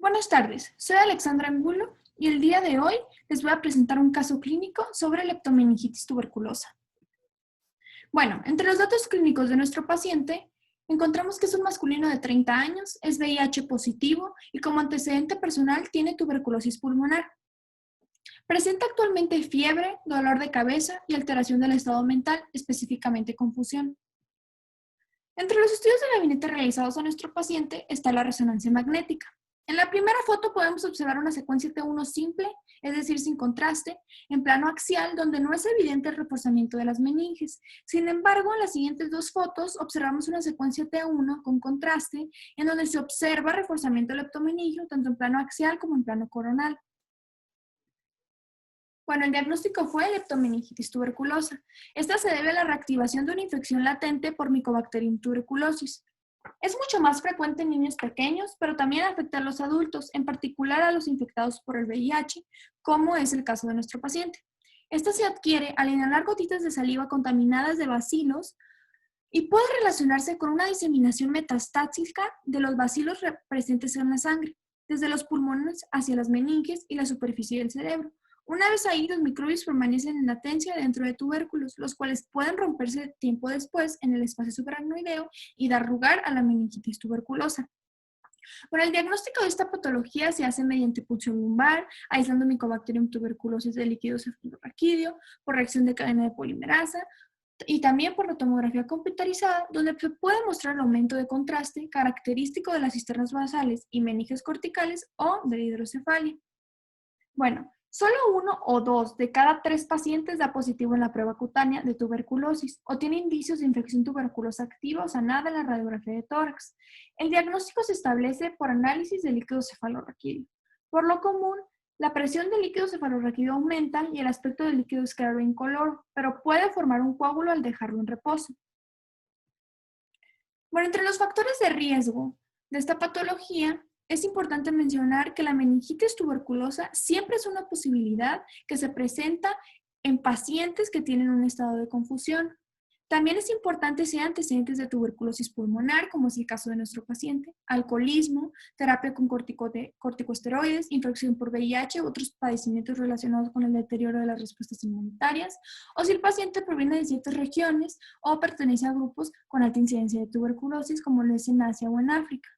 Buenas tardes, soy Alexandra Angulo y el día de hoy les voy a presentar un caso clínico sobre leptomeningitis tuberculosa. Bueno, entre los datos clínicos de nuestro paciente, encontramos que es un masculino de 30 años, es VIH positivo y como antecedente personal tiene tuberculosis pulmonar. Presenta actualmente fiebre, dolor de cabeza y alteración del estado mental, específicamente confusión. Entre los estudios de gabinete realizados a nuestro paciente está la resonancia magnética. En la primera foto podemos observar una secuencia T1 simple, es decir, sin contraste, en plano axial, donde no es evidente el reforzamiento de las meninges. Sin embargo, en las siguientes dos fotos observamos una secuencia T1 con contraste, en donde se observa reforzamiento leptomeningio, tanto en plano axial como en plano coronal. Bueno, el diagnóstico fue leptomeningitis tuberculosa. Esta se debe a la reactivación de una infección latente por Mycobacterium tuberculosis. Es mucho más frecuente en niños pequeños, pero también afecta a los adultos, en particular a los infectados por el VIH, como es el caso de nuestro paciente. Esta se adquiere al inhalar gotitas de saliva contaminadas de bacilos y puede relacionarse con una diseminación metastásica de los bacilos presentes en la sangre, desde los pulmones hacia las meninges y la superficie del cerebro. Una vez ahí, los microbios permanecen en latencia dentro de tubérculos, los cuales pueden romperse tiempo después en el espacio subaracnoideo y dar lugar a la meningitis tuberculosa. Bueno, el diagnóstico de esta patología se hace mediante punción lumbar, aislando Mycobacterium tuberculosis del líquido cefalorraquídeo, por reacción de cadena de polimerasa, y también por la tomografía computarizada, donde se puede mostrar el aumento de contraste característico de las cisternas basales y meninges corticales o de la hidrocefalia. Bueno, solo 1 o 2 de cada 3 pacientes da positivo en la prueba cutánea de tuberculosis o tiene indicios de infección tuberculosa activa o sanada en la radiografía de tórax. El diagnóstico se establece por análisis de líquido cefalorraquídeo. Por lo común, la presión del líquido cefalorraquídeo aumenta y el aspecto del líquido es claro e incoloro, pero puede formar un coágulo al dejarlo en reposo. Bueno, entre los factores de riesgo de esta patología, es importante mencionar que la meningitis tuberculosa siempre es una posibilidad que se presenta en pacientes que tienen un estado de confusión. También es importante si hay antecedentes de tuberculosis pulmonar, como es el caso de nuestro paciente, alcoholismo, terapia con corticosteroides, infección por VIH u otros padecimientos relacionados con el deterioro de las respuestas inmunitarias, o si el paciente proviene de ciertas regiones o pertenece a grupos con alta incidencia de tuberculosis, como lo es en Asia o en África.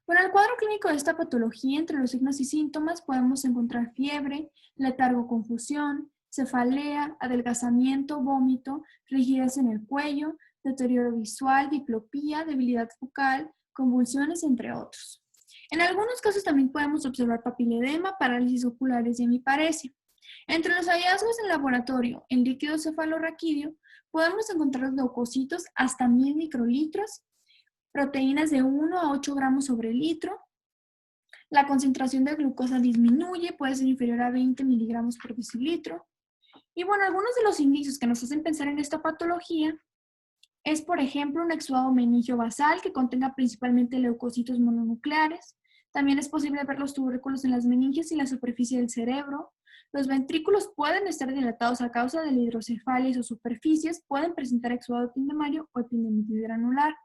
Bueno, el cuadro clínico de esta patología, entre los signos y síntomas, podemos encontrar fiebre, letargo, confusión, cefalea, adelgazamiento, vómito, rigidez en el cuello, deterioro visual, diplopía, debilidad focal, convulsiones, entre otros. En algunos casos también podemos observar papiledema, parálisis oculares y hemiparesia. Entre los hallazgos en laboratorio en líquido cefalorraquídeo, podemos encontrar los leucocitos hasta 1000 microlitros, proteínas de 1 a 8 gramos sobre litro. La concentración de glucosa disminuye, puede ser inferior a 20 miligramos por decilitro. Y bueno, algunos de los indicios que nos hacen pensar en esta patología es, por ejemplo, un exudado meningio basal que contenga principalmente leucocitos mononucleares. También es posible ver los tubérculos en las meninges y la superficie del cerebro. Los ventrículos pueden estar dilatados a causa de la hidrocefalia y sus superficies pueden presentar exudado epidemario o epidemitis granular.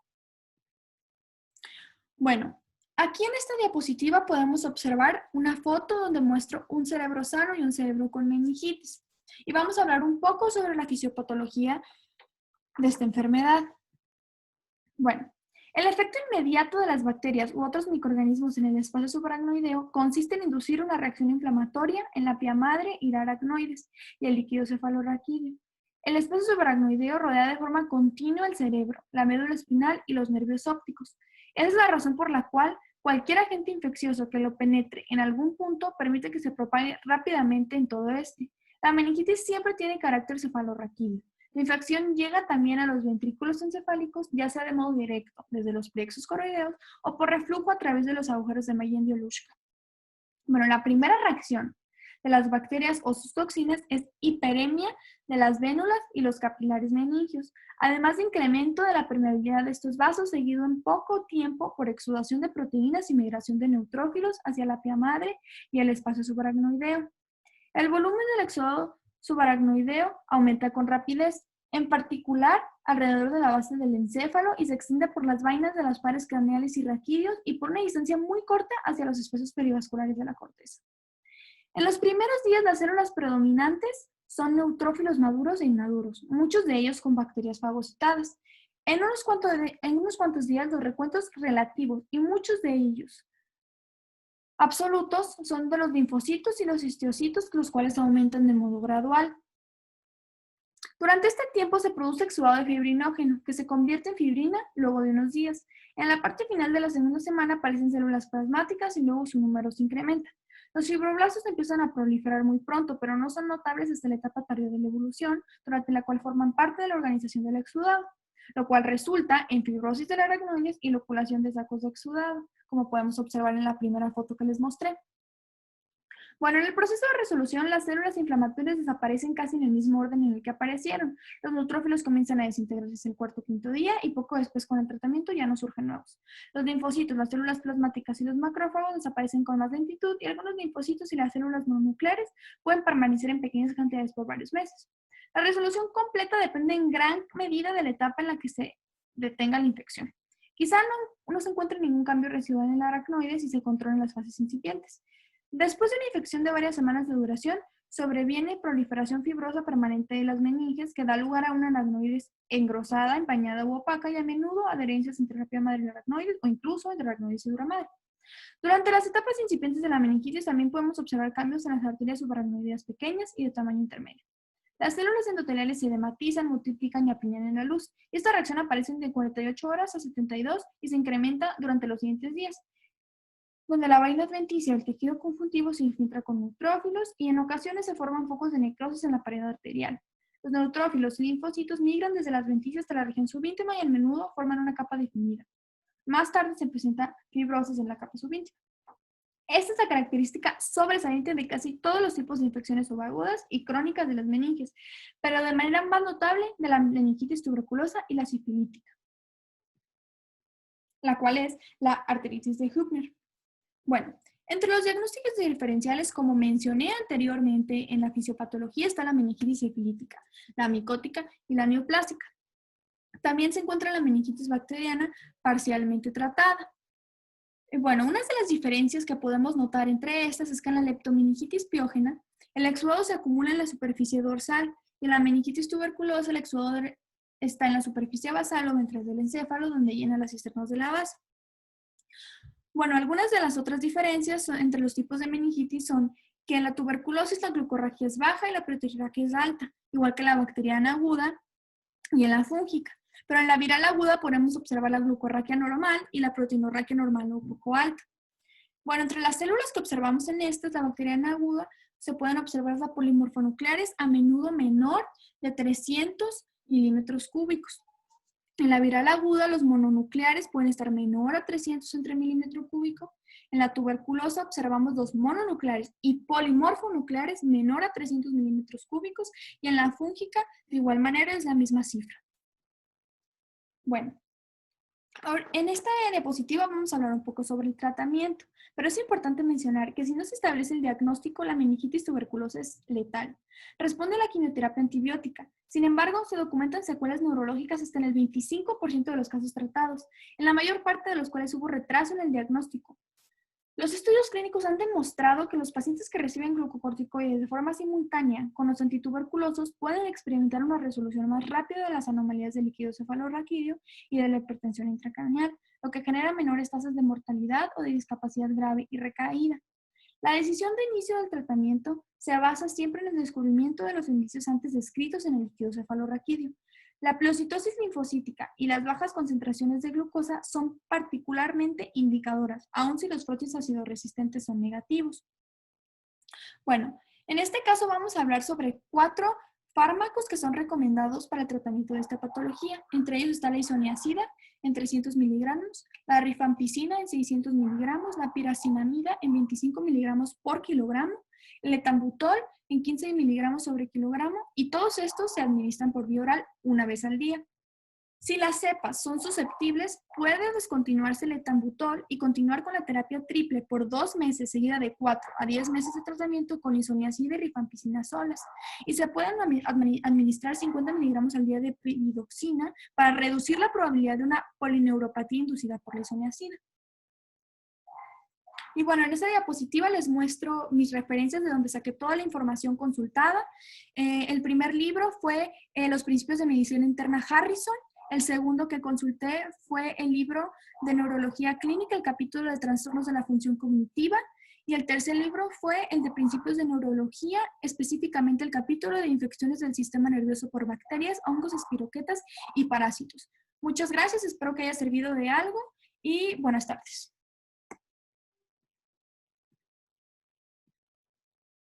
Bueno, aquí en esta diapositiva podemos observar una foto donde muestro un cerebro sano y un cerebro con meningitis. Y vamos a hablar un poco sobre la fisiopatología de esta enfermedad. Bueno, el efecto inmediato de las bacterias u otros microorganismos en el espacio subaracnoideo consiste en inducir una reacción inflamatoria en la pía madre y la aracnoides y el líquido cefalorraquídeo. El espacio subaracnoideo rodea de forma continua el cerebro, la médula espinal y los nervios ópticos. Esa es la razón por la cual cualquier agente infeccioso que lo penetre en algún punto permite que se propague rápidamente en todo este. La meningitis siempre tiene carácter cefalorraquídeo. La infección llega también a los ventrículos encefálicos, ya sea de modo directo, desde los plexos coroideos, o por reflujo a través de los agujeros de Mayendio-Luschka. Bueno, la primera reacción de las bacterias o sus toxinas es hiperemia de las vénulas y los capilares meningios, además de incremento de la permeabilidad de estos vasos, seguido en poco tiempo por exudación de proteínas y migración de neutrófilos hacia la pía madre y el espacio subaracnoideo. El volumen del exudado subaracnoideo aumenta con rapidez. en particular alrededor de la base del encéfalo y se extiende por las vainas de las pares craneales y raquídeos y por una distancia muy corta hacia los espacios perivasculares de la corteza. En los primeros días las células predominantes son neutrófilos maduros e inmaduros, muchos de ellos con bacterias fagocitadas. En unos cuantos días los recuentos relativos y muchos de ellos absolutos son de los linfocitos y los histocitos, los cuales aumentan de modo gradual. Durante este tiempo se produce exudado de fibrinógeno, que se convierte en fibrina luego de unos días. En la parte final de la segunda semana aparecen células plasmáticas y luego su número se incrementa. Los fibroblastos empiezan a proliferar muy pronto, pero no son notables hasta la etapa tardía de la evolución, durante la cual forman parte de la organización del exudado, lo cual resulta en fibrosis de las aracnoides y loculación de sacos de exudado, como podemos observar en la primera foto que les mostré. Bueno, en el proceso de resolución, las células inflamatorias desaparecen casi en el mismo orden en el que aparecieron. Los neutrófilos comienzan a desintegrarse el cuarto o quinto día y poco después con el tratamiento ya no surgen nuevos. Los linfocitos, las células plasmáticas y los macrófagos desaparecen con más lentitud y algunos linfocitos y las células mononucleares pueden permanecer en pequeñas cantidades por varios meses. La resolución completa depende en gran medida de la etapa en la que se detenga la infección. Quizá no se encuentre ningún cambio residual en la aracnoide si se controlan las fases incipientes. Después de una infección de varias semanas de duración, sobreviene proliferación fibrosa permanente de las meninges que da lugar a una aracnoides engrosada, empañada u opaca y a menudo adherencias entre la piel madre y la aracnoides o incluso entre aracnoides y dura madre. Durante las etapas incipientes de la meningitis también podemos observar cambios en las arterias subaracnoideas pequeñas y de tamaño intermedio. Las células endoteliales se edematizan, multiplican y apiñan en la luz. Esta reacción aparece de 48 horas a 72 y se incrementa durante los siguientes días, donde la vaina adventicia del tejido conjuntivo se infiltra con neutrófilos y en ocasiones se forman focos de necrosis en la pared arterial. Los neutrófilos y linfocitos migran desde la adventicia hasta la región subíntima y a menudo forman una capa definida. Más tarde se presenta fibrosis en la capa subíntima. Esta es la característica sobresaliente de casi todos los tipos de infecciones subagudas y crónicas de las meninges, pero de manera más notable de la meningitis tuberculosa y la sifilítica, la cual es la arteritis de Hübner. Bueno, entre los diagnósticos diferenciales, como mencioné anteriormente en la fisiopatología, está la meningitis sifilítica, la micótica y la neoplásica. También se encuentra la meningitis bacteriana parcialmente tratada. Bueno, una de las diferencias que podemos notar entre estas es que en la leptomeningitis piógena, el exudado se acumula en la superficie dorsal y en la meningitis tuberculosa el exudado está en la superficie basal o ventral del encéfalo, donde llena las cisternas de la base. Bueno, algunas de las otras diferencias entre los tipos de meningitis son que en la tuberculosis la glucorragia es baja y la proteinurragia es alta, igual que la bacteriana aguda y en la fúngica. Pero en la viral aguda podemos observar la glucorraquia normal y la proteinorraquia normal o un poco alta. Bueno, entre las células que observamos en estas, la bacteriana aguda, se pueden observar las polimorfonucleares a menudo menor de 300 milímetros cúbicos. En la viral aguda, los mononucleares pueden estar menor a 300 entre milímetro cúbico. En la tuberculosa observamos los mononucleares y polimorfonucleares menor a 300 milímetros cúbicos y en la fúngica de igual manera es la misma cifra. Bueno, ahora, en esta diapositiva vamos a hablar un poco sobre el tratamiento, pero es importante mencionar que si no se establece el diagnóstico, la meningitis tuberculosa es letal. Responde a la quimioterapia antibiótica. Sin embargo, se documentan secuelas neurológicas hasta en el 25% de los casos tratados, en la mayor parte de los cuales hubo retraso en el diagnóstico. Los estudios clínicos han demostrado que los pacientes que reciben glucocorticoides de forma simultánea con los antituberculosos pueden experimentar una resolución más rápida de las anomalías del líquido cefalorraquídeo y de la hipertensión intracraneal, lo que genera menores tasas de mortalidad o de discapacidad grave y recaída. La decisión de inicio del tratamiento se basa siempre en el descubrimiento de los indicios antes descritos en el líquido cefalorraquídeo. La pleocitosis linfocítica y las bajas concentraciones de glucosa son particularmente indicadoras, aun si los frotis ácido resistentes son negativos. Bueno, en este caso vamos a hablar sobre 4 fármacos que son recomendados para el tratamiento de esta patología. Entre ellos está la isoniazida en 300 miligramos, la rifampicina en 600 miligramos, la piracinamida en 25 miligramos por kilogramo, el etambutol en 15 miligramos sobre kilogramo y todos estos se administran por vía oral una vez al día. Si las cepas son susceptibles, puede descontinuarse el etambutol y continuar con la terapia triple por 2 meses, seguida de 4 a 10 meses de tratamiento con isoniazida y rifampicina solas. Y se pueden administrar 50 miligramos al día de piridoxina para reducir la probabilidad de una polineuropatía inducida por la isoniazida. Y bueno, en esta diapositiva les muestro mis referencias de donde saqué toda la información consultada. El primer libro fue Los principios de medicina interna Harrison. El segundo que consulté fue el libro de neurología clínica, el capítulo de trastornos de la función cognitiva. Y el tercer libro fue el de principios de neurología, específicamente el capítulo de infecciones del sistema nervioso por bacterias, hongos, espiroquetas y parásitos. Muchas gracias, espero que haya servido de algo y buenas tardes.